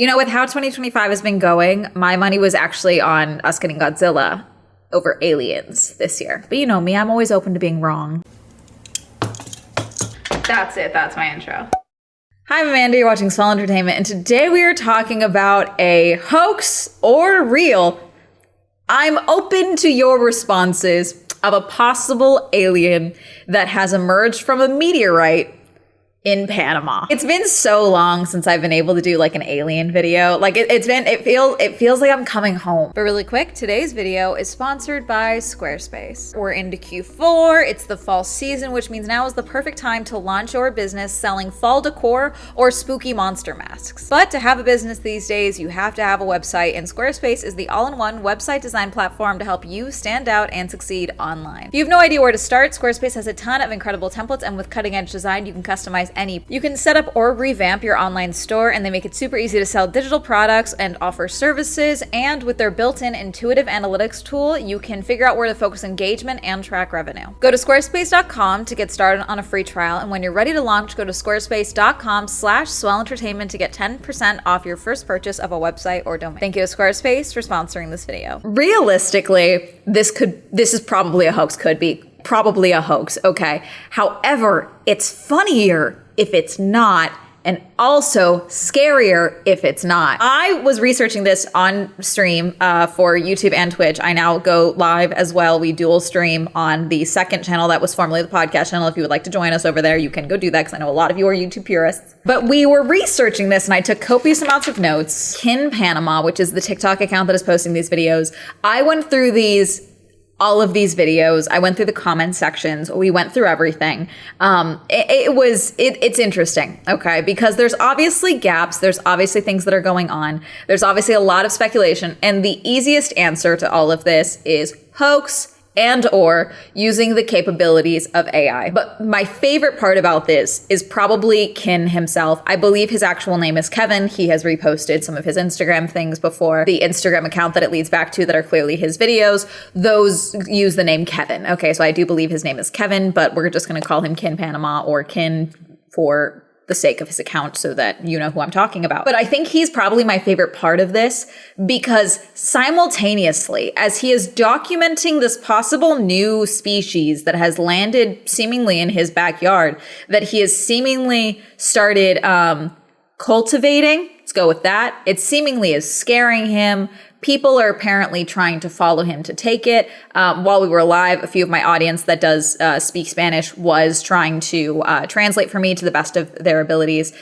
You know, with how 2025 has been going, my money was actually on us getting Godzilla over aliens this year. But you know me, I'm always open to being wrong. That's it. That's my intro. Hi, I'm Amanda. You're watching Swell Entertainment, and today we are talking about a hoax or real. I'm open to your responses of a possible alien that has emerged from a meteorite in Panama. It's been so long since I've been able to do like an alien video. Like it feels like I'm coming home. But really quick, today's video is sponsored by Squarespace. We're into Q4, it's the fall season, which means now is the perfect time to launch your business selling fall decor or spooky monster masks. But to have a business these days, you have to have a website, and Squarespace is the all-in-one website design platform to help you stand out and succeed online. If you have no idea where to start, Squarespace has a ton of incredible templates, and with cutting-edge design, you can customize any. You can set up or revamp your online store, and they make it super easy to sell digital products and offer services. And with their built-in intuitive analytics tool, you can figure out where to focus engagement and track revenue. Go to squarespace.com to get started on a free trial, and when you're ready to launch, go to squarespace.com/swellentertainment to get 10% off your first purchase of a website or domain. Thank you to Squarespace for sponsoring this video. Realistically, this is probably a hoax. Could be probably a hoax, okay? However, it's funnier if it's not, and also scarier if it's not. I was researching this on stream for YouTube and Twitch. I now go live as well. We dual stream on the second channel that was formerly the podcast channel. If you would like to join us over there, you can go do that, because I know a lot of you are YouTube purists. But we were researching this, and I took copious amounts of notes. Kin Panama, which is the TikTok account that is posting these videos, I went through all of these videos. I went through the comment sections. We went through everything. It's interesting, okay? Because there's obviously gaps. There's obviously things that are going on. There's obviously a lot of speculation. And the easiest answer to all of this is hoax and or using the capabilities of AI. But my favorite part about this is probably Kin himself. I believe his actual name is Kevin. He has reposted some of his Instagram things before. The Instagram account that it leads back to that are clearly his videos, those use the name Kevin. Okay, so I do believe his name is Kevin, but we're just going to call him Kin Panama or Kin for the sake of his account so that you know who I'm talking about. But I think he's probably my favorite part of this, because simultaneously, as he is documenting this possible new species that has landed seemingly in his backyard, that he has seemingly started cultivating, let's go with that. It seemingly is scaring him. People are apparently trying to follow him to take it. While we were live, a few of my audience that does speak Spanish was trying to translate for me to the best of their abilities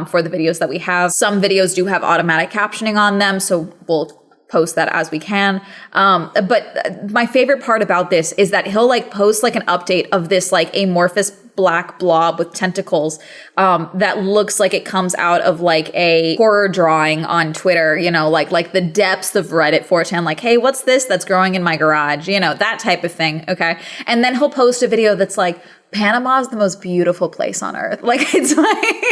for the videos that we have. Some videos do have automatic captioning on them, so we'll post that as we can. But my favorite part about this is that he'll like post like an update of this like amorphous black blob with tentacles that looks like it comes out of like a horror drawing on Twitter, you know, like the depths of Reddit 4chan, like, hey, what's this that's growing in my garage? You know, that type of thing, okay? And then he'll post a video that's like, Panama is the most beautiful place on earth. Like, it's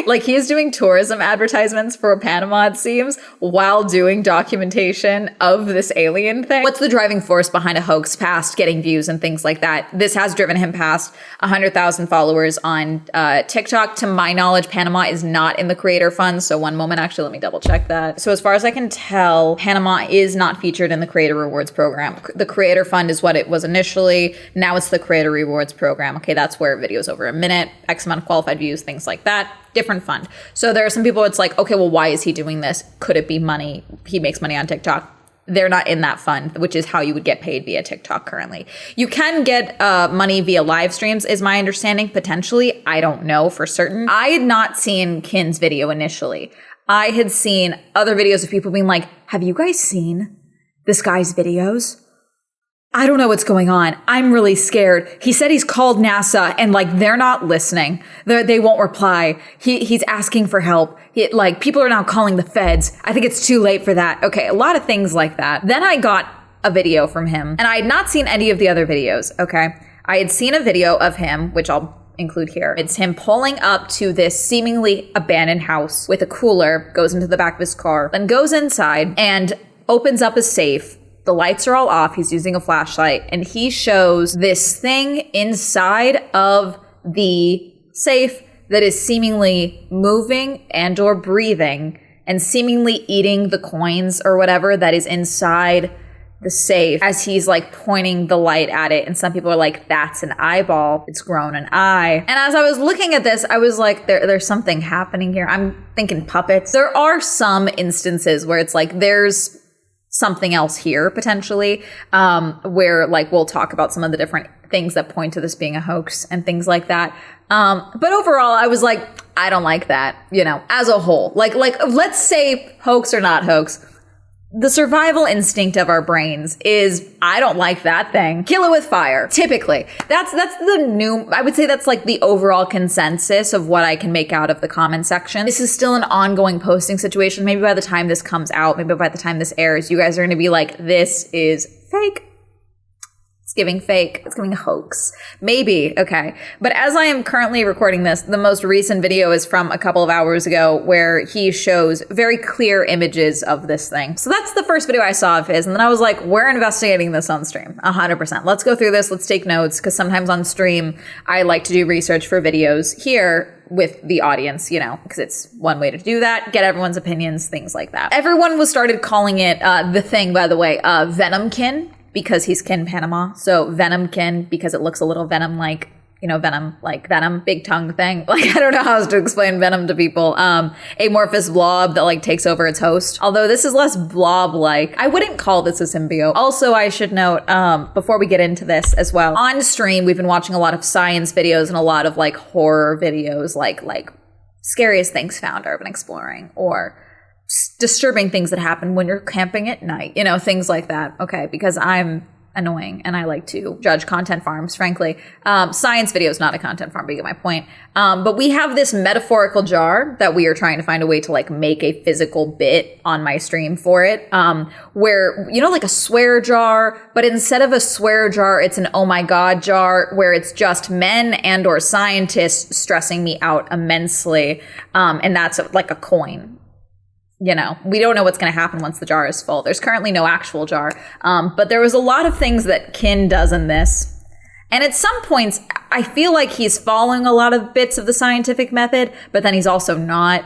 like he's doing tourism advertisements for Panama, it seems, while doing documentation of this alien thing. What's the driving force behind a hoax past getting views and things like that? This has driven him past 100,000 followers on TikTok. To my knowledge, Panama is not in the creator fund. So one moment, actually, let me double check that. So as far as I can tell, Panama is not featured in the creator rewards program. The creator fund is what it was initially. Now it's the creator rewards program. Okay, that's where videos over a minute, X amount of qualified views, things like that, different fund. So there are some people, it's like, okay, well, why is he doing this? Could it be money? He makes money on TikTok. They're not in that fund, which is how you would get paid via TikTok currently. You can get money via live streams, is my understanding, potentially. I don't know for certain. I had not seen Kin's video initially. I had seen other videos of people being like, have you guys seen this guy's videos? I don't know what's going on. I'm really scared. He said he's called NASA and like they're not listening. They won't reply. He's asking for help. Like people are now calling the feds. I think it's too late for that. Okay, a lot of things like that. Then I got a video from him, and I had not seen any of the other videos, okay? I had seen a video of him, which I'll include here. It's him pulling up to this seemingly abandoned house with a cooler, goes into the back of his car, then goes inside and opens up a safe. The lights are all off. He's using a flashlight, and he shows this thing inside of the safe that is seemingly moving and or breathing and seemingly eating the coins or whatever that is inside the safe as he's like pointing the light at it. And some people are like, that's an eyeball. It's grown an eye. And as I was looking at this, I was like, there's something happening here. I'm thinking puppets. There are some instances where it's like, there's something else here potentially, where like we'll talk about some of the different things that point to this being a hoax and things like that. But overall, I was like, I don't like that, you know, as a whole. Like let's say hoax or not hoax. The survival instinct of our brains is, I don't like that thing. Kill it with fire. Typically. That's the new, I would say that's like the overall consensus of what I can make out of the comment section. This is still an ongoing posting situation. Maybe by the time this comes out, maybe by the time this airs, you guys are going to be like, this is fake. It's giving fake. It's giving hoax. Maybe. Okay. But as I am currently recording this, the most recent video is from a couple of hours ago where he shows very clear images of this thing. So that's the first video I saw of his. And then I was like, we're investigating this on stream. 100%. Let's go through this. Let's take notes. Because sometimes on stream, I like to do research for videos here with the audience, you know, because it's one way to do that. Get everyone's opinions, things like that. Everyone was started calling it the thing, by the way, Venom Kin. Because he's Kin Panama. So Venom Kin, because it looks a little Venom-like, you know, Venom, like Venom, big tongue thing. Like, I don't know how else to explain Venom to people. Amorphous blob that like takes over its host. Although this is less blob-like. I wouldn't call this a symbiote. Also, I should note, before we get into this as well, on stream, we've been watching a lot of science videos and a lot of like horror videos, like scariest things found urban exploring, or disturbing things that happen when you're camping at night, you know, things like that. Okay, because I'm annoying and I like to judge content farms, frankly. Science video is not a content farm, but you get my point. But we have this metaphorical jar that we are trying to find a way to like make a physical bit on my stream for it, where, you know, like a swear jar, but instead of a swear jar, it's an oh my god jar where it's just men and or scientists stressing me out immensely. And that's like a coin. You know, we don't know what's going to happen once the jar is full. There's currently no actual jar. But there was a lot of things that Kin does in this. And at some points, I feel like he's following a lot of bits of the scientific method, but then he's also not.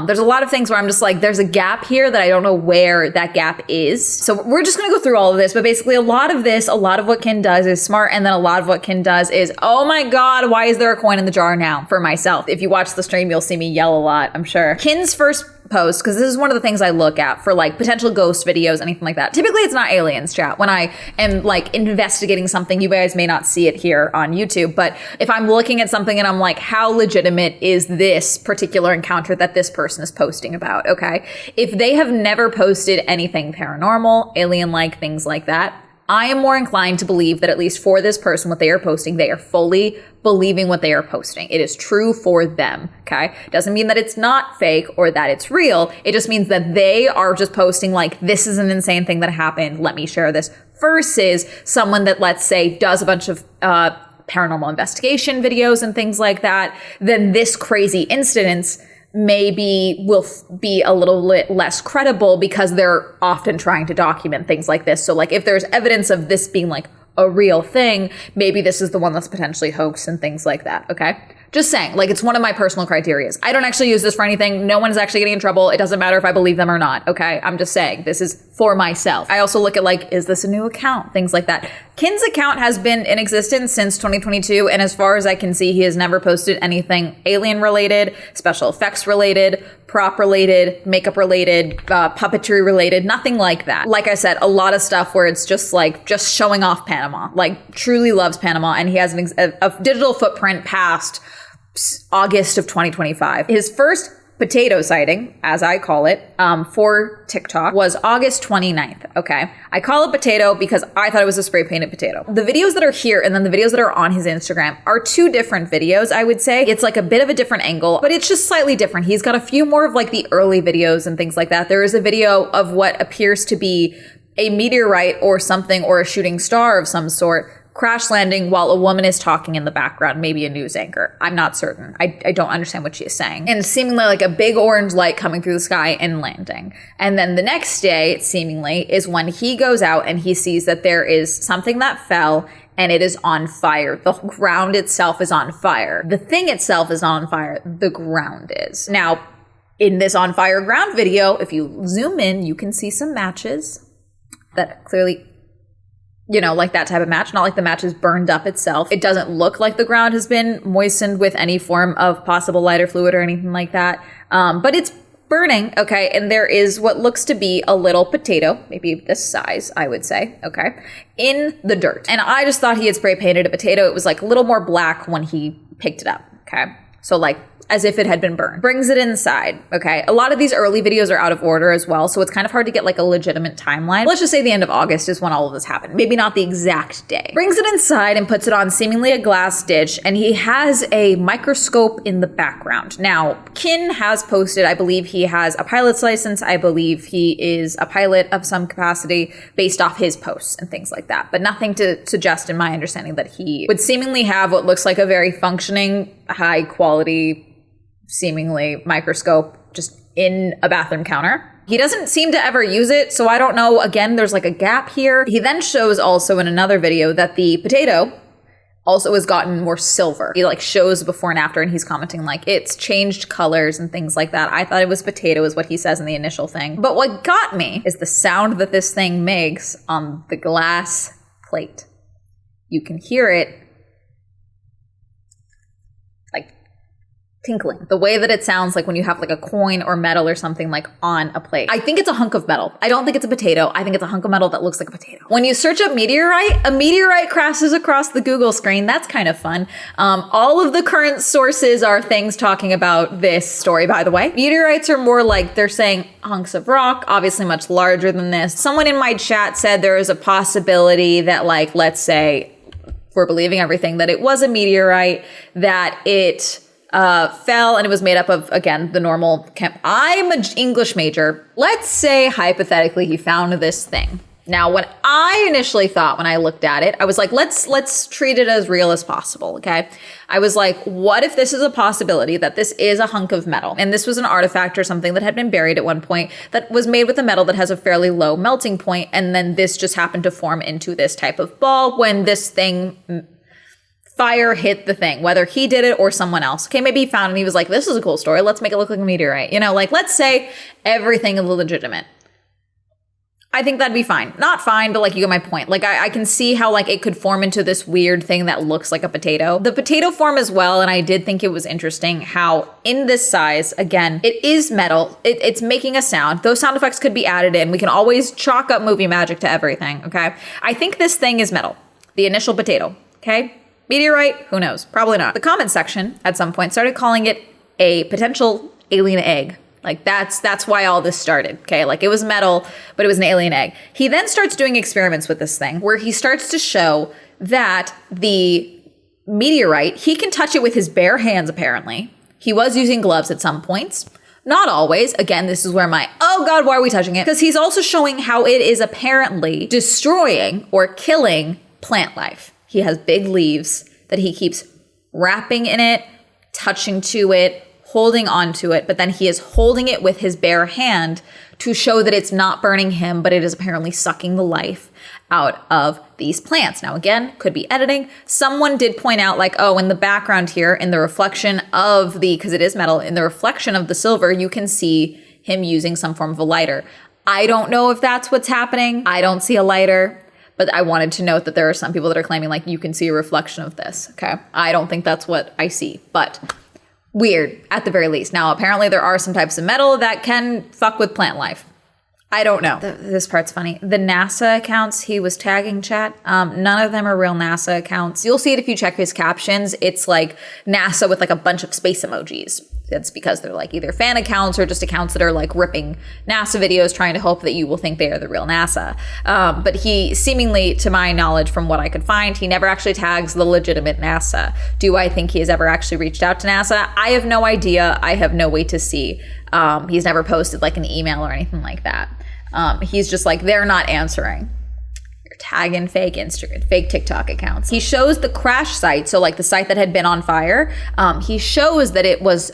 There's a lot of things where I'm just like, there's a gap here that I don't know where that gap is. So we're just going to go through all of this. But basically a lot of what Kin does is smart. And then a lot of what Kin does is, oh my God, why is there a coin in the jar now? For myself. If you watch the stream, you'll see me yell a lot, I'm sure. Kin's first post, because this is one of the things I look at for like potential ghost videos, anything like that. Typically it's not aliens, chat. When I am like investigating something, you guys may not see it here on YouTube, but if I'm looking at something and I'm like, how legitimate is this particular encounter that this person is posting about? Okay. If they have never posted anything paranormal, alien-like, things like that, I am more inclined to believe that at least for this person, what they are posting, they are fully believing what they are posting. It is true for them, okay? Doesn't mean that it's not fake or that it's real. It just means that they are just posting like, this is an insane thing that happened, let me share this, versus someone that, let's say, does a bunch of paranormal investigation videos and things like that. Then this crazy incident maybe will be a little less credible because they're often trying to document things like this. So like if there's evidence of this being like a real thing, maybe this is the one that's potentially hoax and things like that. Okay. Just saying, like, it's one of my personal criterias. I don't actually use this for anything. No one's actually getting in trouble. It doesn't matter if I believe them or not. Okay. I'm just saying this is for myself. I also look at like, is this a new account? Things like that. Kin's account has been in existence since 2022. And as far as I can see, he has never posted anything alien related, special effects related, prop related, makeup related, puppetry related, nothing like that. Like I said, a lot of stuff where it's just like, just showing off Panama, like truly loves Panama. And he has a digital footprint past August of 2025. His first potato sighting, as I call it, for TikTok was August 29th. Okay. I call it potato because I thought it was a spray painted potato. The videos that are here and then the videos that are on his Instagram are two different videos, I would say. It's like a bit of a different angle, but it's just slightly different. He's got a few more of like the early videos and things like that. There is a video of what appears to be a meteorite or something, or a shooting star of some sort, crash landing while a woman is talking in the background, maybe a news anchor. I'm not certain. I don't understand what she is saying. And seemingly like a big orange light coming through the sky and landing. And then the next day, seemingly, is when he goes out and he sees that there is something that fell and it is on fire. The ground itself is on fire. The thing itself is on fire. The ground is. Now, in this on fire ground video, if you zoom in, you can see some matches that clearly, like that type of match, not like the match is burned up itself. It doesn't look like the ground has been moistened with any form of possible lighter fluid or anything like that. But it's burning, okay? And there is what looks to be a little potato, maybe this size, I would say, okay, in the dirt. And I just thought he had spray painted a potato. It was like a little more black when he picked it up, okay? So like as if it had been burned. Brings it inside, okay? A lot of these early videos are out of order as well, so it's kind of hard to get like a legitimate timeline. Let's just say the end of August is when all of this happened. Maybe not the exact day. Brings it inside and puts it on seemingly a glass dish, and he has a microscope in the background. Now, Kin has posted, I believe he has a pilot's license. I believe he is a pilot of some capacity based off his posts and things like that, but nothing to suggest in my understanding that he would seemingly have what looks like a very functioning, high quality, seemingly microscope just in a bathroom counter. He doesn't seem to ever use it, so I don't know. Again, there's like a gap here. He then shows also in another video that the potato also has gotten more silver. He like shows before and after, and he's commenting like it's changed colors and things like that. I thought it was potato is what he says in the initial thing. But what got me is the sound that this thing makes on the glass plate. You can hear it tinkling. The way that it sounds like when you have like a coin or metal or something like on a plate. I think it's a hunk of metal. I don't think it's a potato. I think it's a hunk of metal that looks like a potato. When you search up meteorite, a meteorite crashes across the Google screen. That's kind of fun. All of the current sources are things talking about this story, by the way. Meteorites are more like they're saying hunks of rock, obviously much larger than this. Someone in my chat said there is a possibility that like, let's say, if we're believing everything, that it was a meteorite, that it fell and it was made up of, again, the normal I'm an English major. Let's say hypothetically he found this thing. Now, what I initially thought when I looked at it, I was like, let's treat it as real as possible, okay? I was like, what if this is a possibility that this is a hunk of metal and this was an artifact or something that had been buried at one point that was made with a metal that has a fairly low melting point, and then this just happened to form into this type of ball when this thing fire hit the thing, whether he did it or someone else. Okay, maybe he found it and he was like, this is a cool story. Let's make it look like a meteorite. Like let's say everything is legitimate. I think that'd be fine. Not fine, but like you get my point. Like I can see how like it could form into this weird thing that looks like a potato. The potato form as well, and I did think it was interesting how in this size, again, it is metal. It's making a sound. Those sound effects could be added in. We can always chalk up movie magic to everything, okay? I think this thing is metal. The initial potato, okay? Meteorite, who knows? Probably not. The comment section at some point started calling it a potential alien egg. Like that's why all this started, okay? Like it was metal, but it was an alien egg. He then starts doing experiments with this thing where he starts to show that the meteorite, he can touch it with his bare hands apparently. He was using gloves at some points. Not always. Again, this is where oh God, why are we touching it? Because he's also showing how it is apparently destroying or killing plant life. He has big leaves that he keeps wrapping in it, touching to it, holding onto it, but then he is holding it with his bare hand to show that it's not burning him, but it is apparently sucking the life out of these plants. Now, again, could be editing. Someone did point out like, oh, in the background here, in the reflection of because it is metal, in the reflection of the silver, you can see him using some form of a lighter. I don't know if that's what's happening. I don't see a lighter. But I wanted to note that there are some people that are claiming like you can see a reflection of this, okay? I don't think that's what I see, but weird at the very least. Now, apparently there are some types of metal that can fuck with plant life. I don't know. This part's funny. The NASA accounts he was tagging, chat, none of them are real NASA accounts. You'll see it if you check his captions. It's like NASA with like a bunch of space emojis. That's because they're like either fan accounts or just accounts that are like ripping NASA videos trying to hope that you will think they are the real NASA. But he seemingly, to my knowledge, from what I could find, he never actually tags the legitimate NASA. Do I think he has ever actually reached out to NASA? I have no idea. I have no way to see. He's never posted like an email or anything like that. He's just like, they're not answering. You're tagging fake Instagram, fake TikTok accounts. He shows the crash site, so like the site that had been on fire. He shows that it was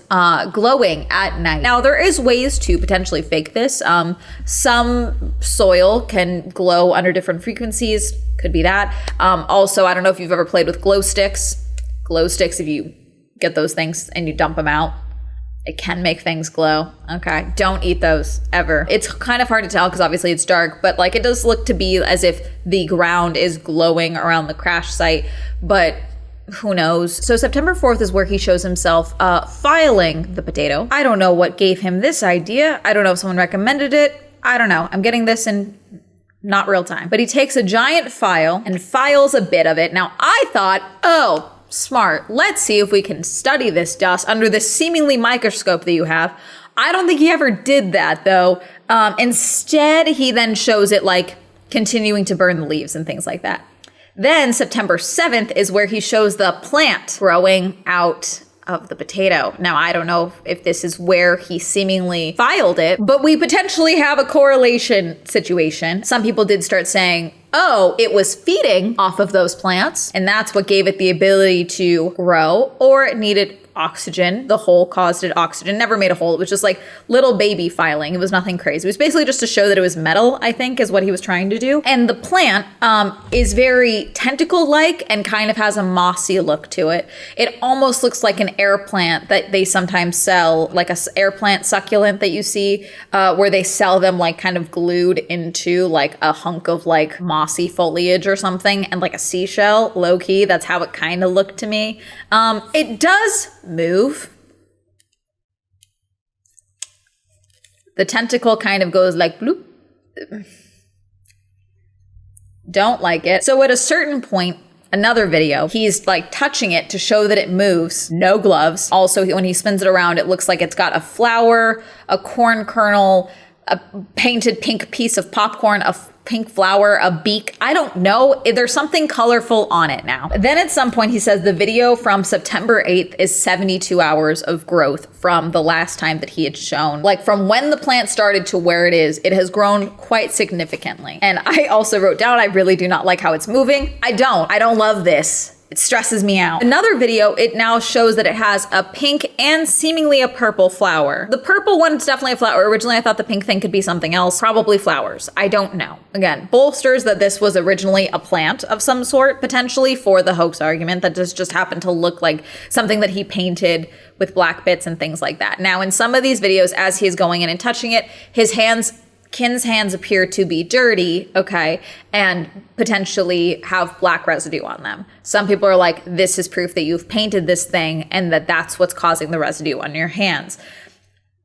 glowing at night. Now, there is ways to potentially fake this. Some soil can glow under different frequencies. Could be that. Also, I don't know if you've ever played with glow sticks. Glow sticks, if you get those things and you dump them out, It can make things glow. Okay, don't eat those ever. It's kind of hard to tell because obviously it's dark, but like it does look to be as if the ground is glowing around the crash site, but who knows? So September 4th is where he shows himself filing the potato. I don't know what gave him this idea. I don't know if someone recommended it. I don't know. I'm getting this in not real time. But he takes a giant file and files a bit of it. Now I thought, oh, smart. Let's see if we can study this dust under this seemingly microscope that you have. I don't think he ever did that though. Instead, he then shows it like continuing to burn the leaves and things like that. Then September 7th is where he shows the plant growing out of the potato. Now, I don't know if this is where he seemingly filed it, but we potentially have a correlation situation. Some people did start saying, oh, it was feeding off of those plants, and that's what gave it the ability to grow, or it needed oxygen. The hole caused it oxygen. Never made a hole. It was just like little baby filing. It was nothing crazy. It was basically just to show that it was metal, I think, is what he was trying to do. And the plant is very tentacle-like and kind of has a mossy look to it. It almost looks like an air plant that they sometimes sell, like a air plant succulent that you see, where they sell them like kind of glued into like a hunk of like mossy foliage or something, and like a seashell, low-key. That's how it kind of looked to me. It does move. The tentacle kind of goes like bloop. Don't like it. So at a certain point, another video, he's like touching it to show that it moves. No gloves. Also, when he spins it around, it looks like it's got a flower, a corn kernel, a painted pink piece of popcorn, a pink flower, a beak. I don't know. There's something colorful on it now. Then at some point he says the video from September 8th is 72 hours of growth from the last time that he had shown. Like from when the plant started to where it is, it has grown quite significantly. And I also wrote down, I really do not like how it's moving. I don't love this. It stresses me out. Another video, it now shows that it has a pink and seemingly a purple flower. The purple one is definitely a flower. Originally, I thought the pink thing could be something else, probably flowers. I don't know. Again, bolsters that this was originally a plant of some sort, potentially for the hoax argument that just happened to look like something that he painted with black bits and things like that. Now, in some of these videos, as he's going in and touching it, Kin's hands appear to be dirty, okay, and potentially have black residue on them. Some people are like, this is proof that you've painted this thing and that's what's causing the residue on your hands.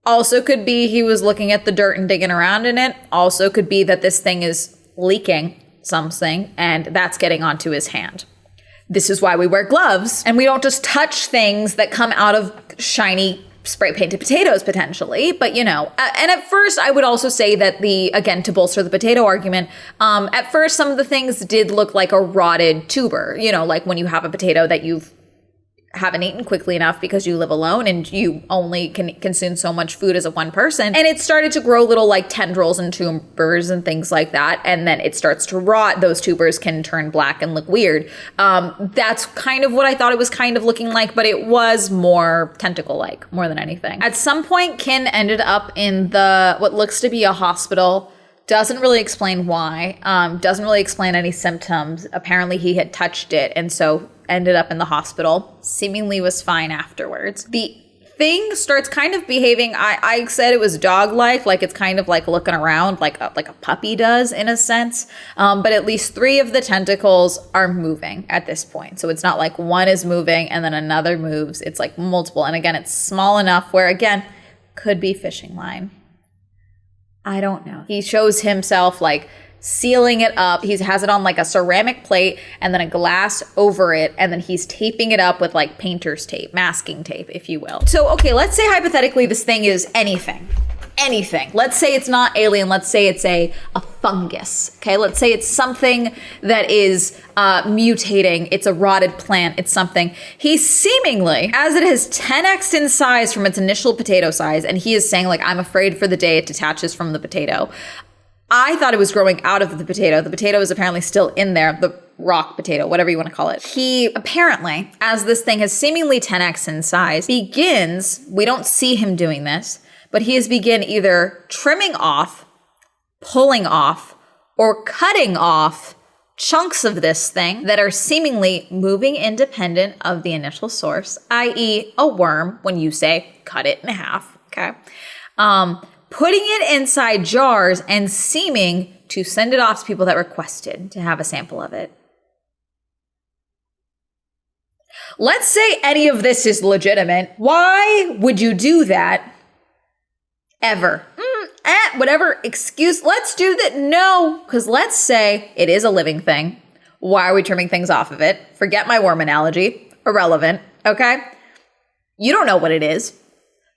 Also could be he was looking at the dirt and digging around in it. Also could be that this thing is leaking something and that's getting onto his hand. This is why we wear gloves and we don't just touch things that come out of shiny spray painted potatoes potentially, but you know, and at first I would also say that again, to bolster the potato argument, at first some of the things did look like a rotted tuber, you know, like when you have a potato that you haven't eaten quickly enough because you live alone and you only can consume so much food as a one person. And it started to grow little like tendrils and tubers and things like that. And then it starts to rot. Those tubers can turn black and look weird. That's kind of what I thought it was kind of looking like, but it was more tentacle-like more than anything. At some point, Kin ended up in what looks to be a hospital. Doesn't really explain why. Doesn't really explain any symptoms. Apparently he had touched it and so ended up in the hospital. Seemingly was fine afterwards. The thing starts kind of behaving, I said it was dog-like, like it's kind of like looking around like a puppy does in a sense. But at least 3 of the tentacles are moving at this point. So it's not like one is moving and then another moves. It's like multiple. And again, it's small enough where again, could be fishing line. I don't know. He shows himself like sealing it up. He has it on like a ceramic plate and then a glass over it. And then he's taping it up with like painter's tape, masking tape, if you will. So, okay, let's say hypothetically this thing is anything. Let's say it's not alien. Let's say it's a fungus. Okay, let's say it's something that is mutating. It's a rotted plant. It's something. He seemingly, as it has 10x'd in size from its initial potato size, and he is saying like, I'm afraid for the day it detaches from the potato. I thought it was growing out of the potato. The potato is apparently still in there. The rock potato, whatever you want to call it. He apparently, as this thing has seemingly 10x in size, begins, we don't see him doing this, but he has begun either trimming off, pulling off, or cutting off chunks of this thing that are seemingly moving independent of the initial source, i.e. a worm when you say cut it in half, okay? Putting it inside jars and seeming to send it off to people that requested to have a sample of it. Let's say any of this is legitimate. Why would you do that ever? Whatever excuse, let's do that. No, because let's say it is a living thing. Why are we trimming things off of it? Forget my worm analogy. Irrelevant, okay? You don't know what it is.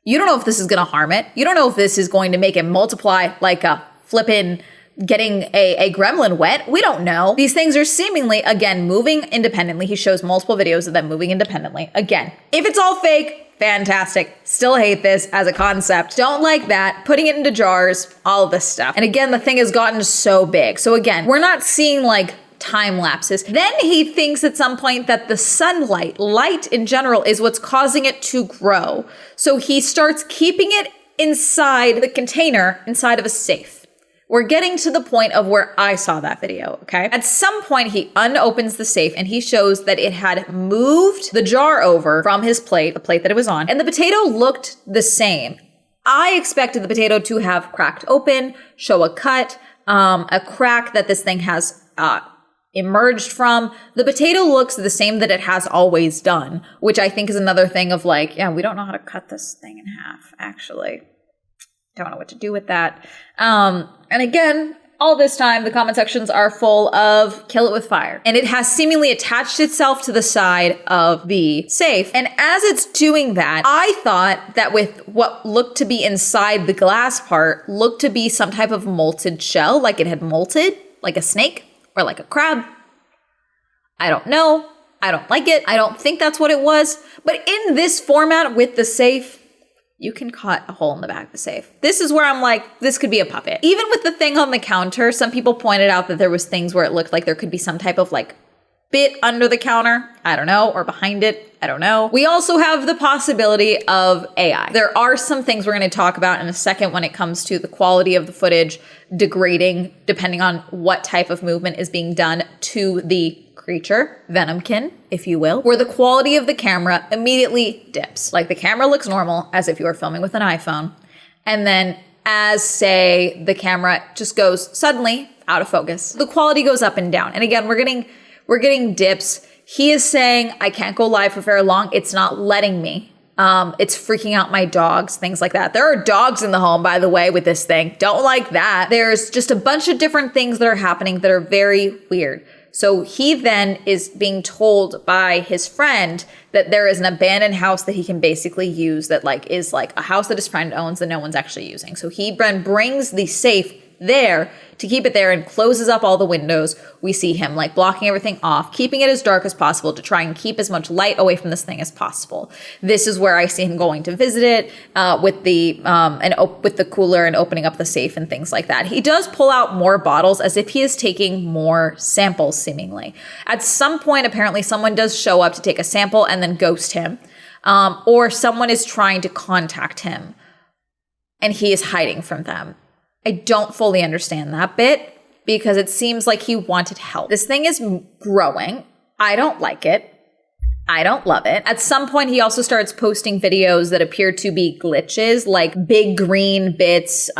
You don't know if this is going to harm it. You don't know if this is going to make it multiply like a flippin' getting a gremlin wet. We don't know. These things are seemingly, again, moving independently. He shows multiple videos of them moving independently. Again, if it's all fake, fantastic. Still hate this as a concept. Don't like that. Putting it into jars, all of this stuff. And again, the thing has gotten so big. So again, we're not seeing like time lapses. Then he thinks at some point that the sunlight, light in general, is what's causing it to grow. So he starts keeping it inside the container, inside of a safe. We're getting to the point of where I saw that video, okay? At some point, he unopens the safe and he shows that it had moved the jar over from his plate, the plate that it was on, and the potato looked the same. I expected the potato to have cracked open, show a cut, a crack that this thing has emerged from. The potato looks the same that it has always done, which I think is another thing of like, yeah, we don't know how to cut this thing in half, actually. Don't know what to do with that. And again, all this time, the comment sections are full of kill it with fire. And it has seemingly attached itself to the side of the safe. And as it's doing that, I thought that with what looked to be inside the glass part, looked to be some type of molted shell, like it had molted, like a snake or like a crab. I don't know. I don't like it. I don't think that's what it was. But in this format with the safe, you can cut a hole in the back of the safe. This is where I'm like, this could be a puppet. Even with the thing on the counter, some people pointed out that there was things where it looked like there could be some type of like bit under the counter. I don't know. Or behind it. I don't know. We also have the possibility of AI. There are some things we're going to talk about in a second when it comes to the quality of the footage degrading depending on what type of movement is being done to the creature, Venom Kin, if you will, where the quality of the camera immediately dips. Like the camera looks normal as if you were filming with an iPhone. And then as, say, the camera just goes suddenly out of focus, the quality goes up and down. And again, we're getting dips. He is saying, I can't go live for very long. It's not letting me. It's freaking out my dogs, things like that. There are dogs in the home, by the way, with this thing. Don't like that. There's just a bunch of different things that are happening that are very weird. So he then is being told by his friend that there is an abandoned house that he can basically use that like is like a house that his friend owns that no one's actually using. So he then brings the safe there to keep it there and closes up all the windows. We see him like blocking everything off, keeping it as dark as possible to try and keep as much light away from this thing as possible. This is where I see him going to visit it with the cooler and opening up the safe and things like that. He does pull out more bottles as if he is taking more samples seemingly. At some point, apparently someone does show up to take a sample and then ghost him. Or someone is trying to contact him and he is hiding from them. I don't fully understand that bit because it seems like he wanted help. This thing is growing. I don't like it. I don't love it. At some point, he also starts posting videos that appear to be glitches, like big green bits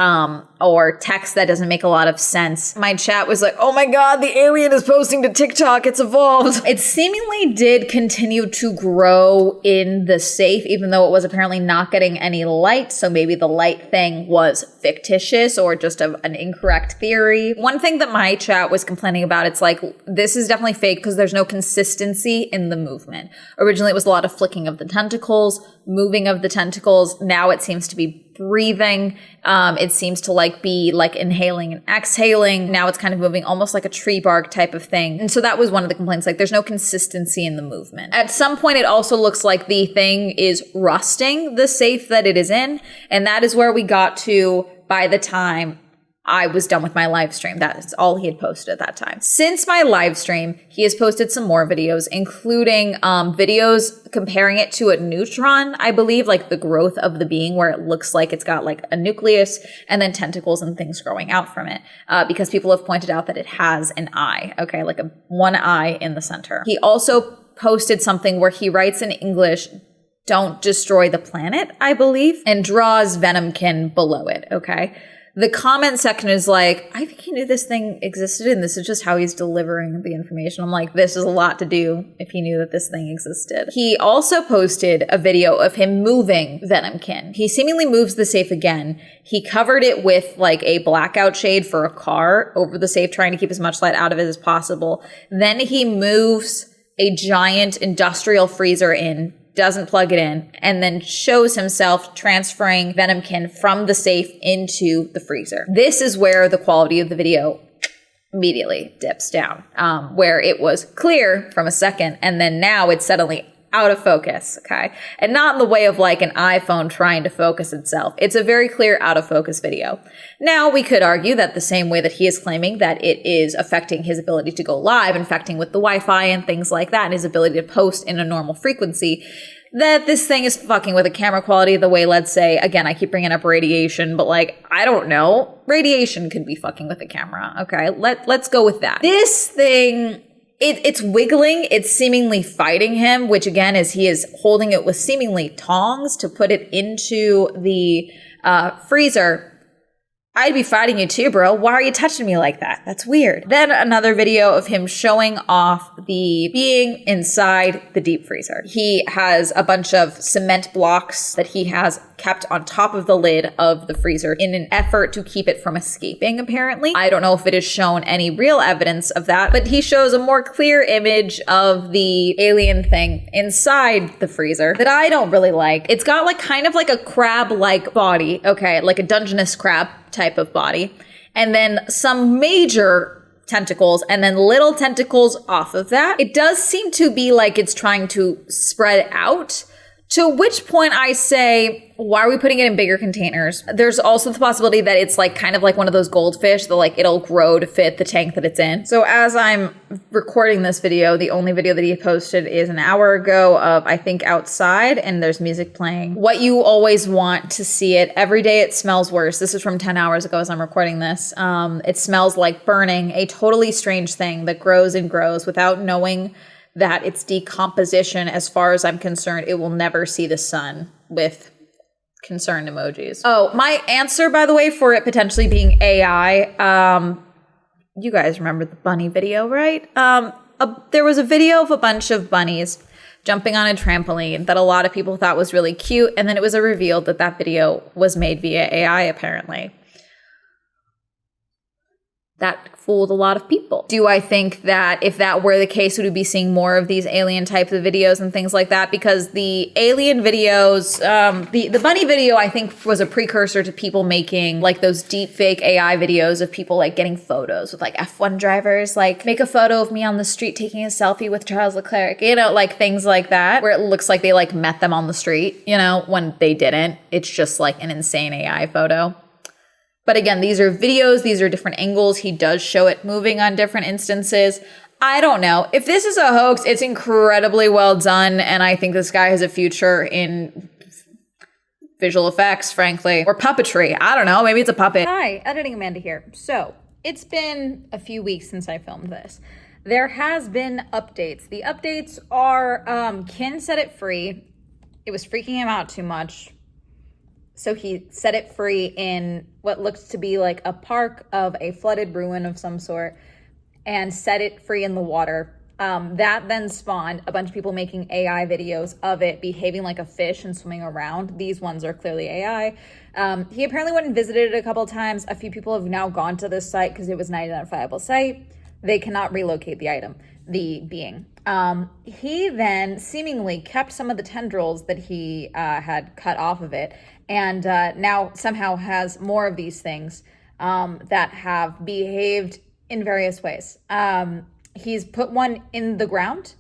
or text that doesn't make a lot of sense. My chat was like, oh my God, the alien is posting to TikTok. It's evolved. It seemingly did continue to grow in the safe, even though it was apparently not getting any light. So maybe the light thing was fictitious or just an incorrect theory. One thing that my chat was complaining about, it's like, this is definitely fake because there's no consistency in the movement. Originally, it was a lot of flicking of the tentacles, moving of the tentacles. Now it seems to be breathing. It seems to be inhaling and exhaling. Now it's kind of moving almost like a tree bark type of thing. And so that was one of the complaints. Like there's no consistency in the movement. At some point, it also looks like the thing is rusting the safe that it is in. And that is where we got to by the time I was done with my live stream. That is all he had posted at that time. Since my live stream, he has posted some more videos, including videos comparing it to a neutron, I believe, like the growth of the being, where it looks like it's got like a nucleus and then tentacles and things growing out from it, because people have pointed out that it has an eye, okay, like one eye in the center. He also posted something where he writes in English, "Don't destroy the planet," I believe, and draws Venom Kin below it, okay? The comment section is like, I think he knew this thing existed and this is just how he's delivering the information. I'm like, this is a lot to do if he knew that this thing existed. He also posted a video of him moving Venom Kin. He seemingly moves the safe again. He covered it with like a blackout shade for a car over the safe, trying to keep as much light out of it as possible. Then he moves a giant industrial freezer in, doesn't plug it in, and then shows himself transferring Venom Kin from the safe into the freezer. This is where the quality of the video immediately dips down, where it was clear from a second, and then now it's suddenly out of focus, okay? And not in the way of like an iPhone trying to focus itself. It's a very clear out of focus video. Now, we could argue that the same way that he is claiming that it is affecting his ability to go live, infecting with the Wi-Fi and things like that, and his ability to post in a normal frequency, that this thing is fucking with a camera quality the way, let's say, again, I keep bringing up radiation, but like, I don't know, radiation could be fucking with a camera, okay? Let's go with that. This thing, it's wiggling, it's seemingly fighting him, which again is he is holding it with seemingly tongs to put it into the freezer. I'd be fighting you too, bro. Why are you touching me like that? That's weird. Then another video of him showing off the being inside the deep freezer. He has a bunch of cement blocks that he has kept on top of the lid of the freezer in an effort to keep it from escaping, apparently. I don't know if it has shown any real evidence of that, but he shows a more clear image of the alien thing inside the freezer that I don't really like. It's got like kind of like a crab-like body, okay, like a Dungeness crab type of body, and then some major tentacles and then little tentacles off of that. It does seem to be like it's trying to spread out, to which point I say, why are we putting it in bigger containers? There's also the possibility that it's like kind of like one of those goldfish that like it'll grow to fit the tank that it's in. So as I'm recording this video, the only video that he posted is an hour ago of, I think, outside, and there's music playing. What you always want to see it. Every day it smells worse. This is from 10 hours ago as I'm recording this. It smells like burning, a totally strange thing that grows and grows without knowing that its decomposition, as far as I'm concerned, it will never see the sun, with concerned emojis. Oh, my answer, by the way, for it potentially being AI, you guys remember the bunny video, right? There was a video of a bunch of bunnies jumping on a trampoline that a lot of people thought was really cute, and then it was revealed that that video was made via AI, apparently. That fooled a lot of people. Do I think that if that were the case, would we be seeing more of these alien types of videos and things like that? Because the alien videos, the bunny video, I think, was a precursor to people making like those deep fake AI videos of people like getting photos with like F1 drivers, like make a photo of me on the street taking a selfie with Charles Leclerc, you know, like things like that, where it looks like they like met them on the street, you know, when they didn't. It's just like an insane AI photo. But again, these are videos, these are different angles. He does show it moving on different instances. I don't know. If this is a hoax, it's incredibly well done, and I think this guy has a future in visual effects, frankly, or puppetry. I don't know. Maybe it's a puppet. Hi, Editing Amanda here. So, it's been a few weeks since I filmed this. There has been updates. The updates are, Kin set it free. It was freaking him out too much. So he set it free in what looks to be like a park of a flooded ruin of some sort, and set it free in the water. That then spawned a bunch of people making AI videos of it behaving like a fish and swimming around. These ones are clearly AI. He apparently went and visited it a couple of times. A few people have now gone to this site because it was an identifiable site. They cannot relocate the item, the being. He then seemingly kept some of the tendrils that he had cut off of it, and now somehow has more of these things that have behaved in various ways. He's put one in the ground,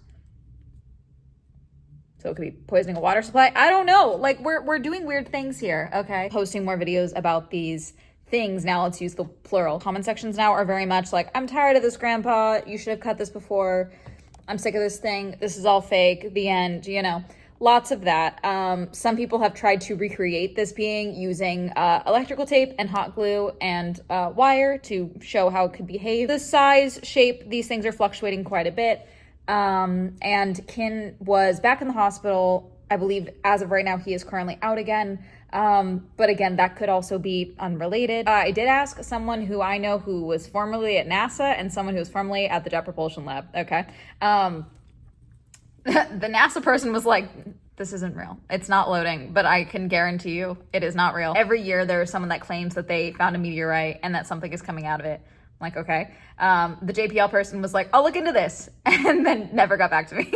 so it could be poisoning a water supply. I don't know. Like, we're doing weird things here, okay? Posting more videos about these things, now let's use the plural. Comment sections now are very much like, I'm tired of this, grandpa. You should have cut this before. I'm sick of this thing. This is all fake. The end, you know. Lots of that. Some people have tried to recreate this being using electrical tape and hot glue and wire to show how it could behave. The size, shape, these things are fluctuating quite a bit. And Kin was back in the hospital. I believe as of right now, he is currently out again. But again, that could also be unrelated. I did ask someone who I know who was formerly at NASA and someone who was formerly at the Jet Propulsion Lab. Okay. The NASA person was like, this isn't real. It's not loading, but I can guarantee you it is not real. Every year there's someone that claims that they found a meteorite and that something is coming out of it. I'm like, okay. The JPL person was like, I'll look into this, and then never got back to me.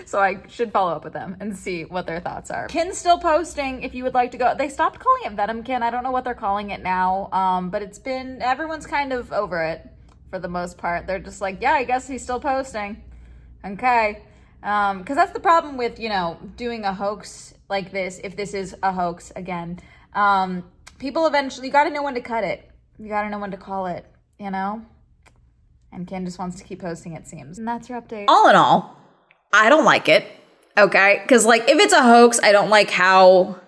So I should follow up with them and see what their thoughts are. Kin's still posting if you would like to go. They stopped calling it Venom Kin. I don't know what they're calling it now, but it's been, everyone's kind of over it for the most part. They're just like, yeah, I guess he's still posting. Okay. Because that's the problem with, you know, doing a hoax like this, if this is a hoax again. People eventually, you got to know when to cut it. You got to know when to call it, you know? And Kin just wants to keep posting, it seems. And that's your update. All in all, I don't like it, okay? Because, like, if it's a hoax, I don't like how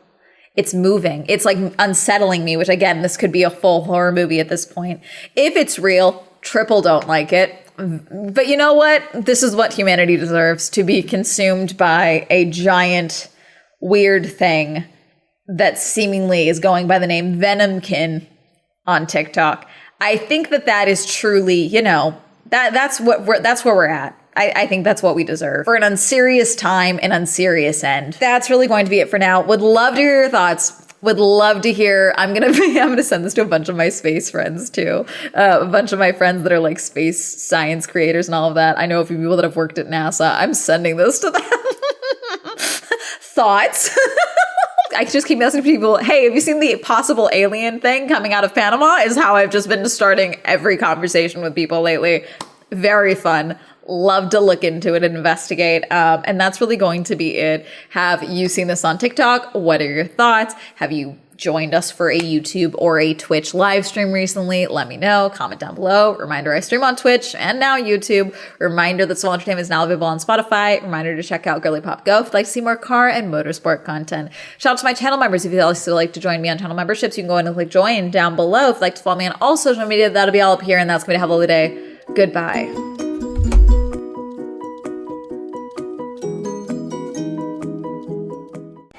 it's moving. It's, like, unsettling me, which, again, this could be a full horror movie at this point. If it's real, triple don't like it. But you know what? This is what humanity deserves, to be consumed by a giant, weird thing that seemingly is going by the name Venom Kin on TikTok. I think that is truly, you know, that's where we're at. I think that's what we deserve. For an unserious time, an unserious end. That's really going to be it for now. Would love to hear your thoughts. Would love to hear. I'm gonna send this to a bunch of my space friends too. A bunch of my friends that are like space science creators and all of that. I know a few people that have worked at NASA. I'm sending this to them. Thoughts? I just keep asking people, hey, have you seen the possible alien thing coming out of Panama? Is how I've just been starting every conversation with people lately. Very fun. Love to look into it and investigate. And that's really going to be it. Have you seen this on TikTok? What are your thoughts? Have you joined us for a YouTube or a Twitch live stream recently? Let me know. Comment down below. Reminder, I stream on Twitch and now YouTube. Reminder that Swell Entertainment is now available on Spotify. Reminder to check out Girly Pop Go if you'd like to see more car and motorsport content. Shout out to my channel members. If you'd also like to join me on channel memberships, you can go in and click join down below. If you'd like to follow me on all social media, that'll be all up here. And that's going to have a lovely day. Goodbye.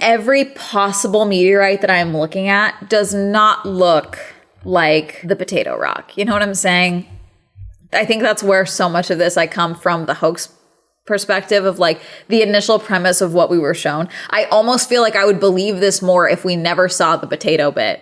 Every possible meteorite that I'm looking at does not look like the potato rock. You know what I'm saying? I think that's where so much of this I come from, the hoax perspective of like the initial premise of what we were shown. I almost feel like I would believe this more if we never saw the potato bit.